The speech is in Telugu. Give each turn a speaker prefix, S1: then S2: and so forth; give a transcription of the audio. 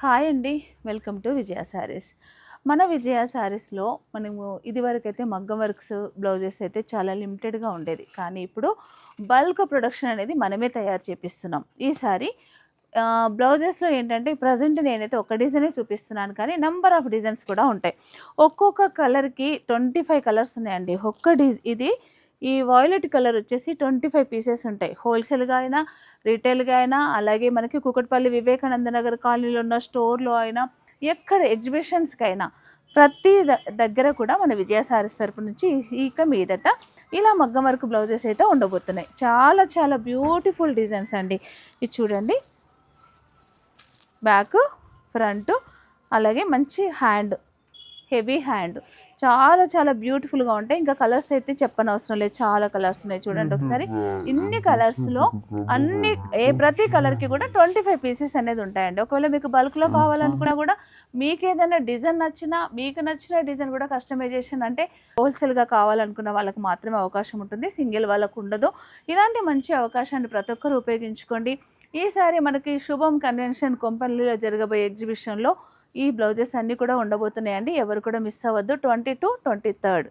S1: హాయ్ అండి. వెల్కమ్ టు విజయ శారీస్. మన విజయ శారీస్‌లో మనము ఇదివరకైతే మగ్గం వర్క్స్, బ్లౌజెస్ అయితే చాలా లిమిటెడ్‌గా ఉండేది. కానీ ఇప్పుడు బల్క్ ప్రొడక్షన్ అనేది మనమే తయారు చేపిస్తున్నాం. ఈసారి బ్లౌజెస్‌లో ఏంటంటే ప్రెజెంట్ నేనైతే ఒక డిజైనే చూపిస్తున్నాను కానీ నంబర్ ఆఫ్ డిజైన్స్ కూడా ఉంటాయి. ఒక్కొక్క కలర్‌కి 25 కలర్స్ ఉన్నాయండి. ఇది ఈ వాయిలెట్ కలర్ వచ్చేసి 25 పీసెస్ ఉంటాయి. హోల్‌సేల్‌గా అయినా, రిటైల్‌గా అయినా, అలాగే మనకి కూకట్పల్లి వివేకానంద నగర్ కాలనీలో ఉన్న స్టోర్‌లో అయినా, ఎక్కడ ఎగ్జిబిషన్స్‌కైనా ప్రతి దగ్గర కూడా మన విజయ శారీస్ తరపు నుంచి ఇక మీదట ఇలా మగ్గం వర్క్ బ్లౌజెస్ అయితే ఉండబోతున్నాయి. చాలా చాలా బ్యూటిఫుల్ డిజైన్స్ అండి. ఇది చూడండి. బ్యాక్, ఫ్రంట్, అలాగే మంచి హ్యాండ్, హెవీ హ్యాండ్, చాలా చాలా బ్యూటిఫుల్గా ఉంటాయి. ఇంకా కలర్స్ అయితే చెప్పనవసరం లేదు, చాలా కలర్స్ ఉన్నాయి. చూడండి ఒకసారి, ఇన్ని కలర్స్లో ప్రతి కలర్కి కూడా 25 పీసెస్ అనేది ఉంటాయండి. ఒకవేళ మీకు బల్క్లో కావాలనుకున్నా కూడా, మీకు ఏదైనా డిజైన్ నచ్చినా, మీకు నచ్చిన డిజైన్ కూడా కస్టమైజేషన్ అంటే హోల్సేల్గా కావాలనుకున్న వాళ్ళకి మాత్రమే అవకాశం ఉంటుంది, సింగిల్ వాళ్ళకు ఉండదు. ఇలాంటి మంచి అవకాశాన్ని ప్రతి ఒక్కరు ఉపయోగించుకోండి. ఈసారి మనకి శుభం కన్వెన్షన్ కొంపల్లిలో జరగబోయే ఎగ్జిబిషన్లో ఈ బ్లౌజెస్ అన్నీ కూడా ఉండబోతున్నాయండి. ఎవరు కూడా మిస్ అవ్వద్దు. 22, 23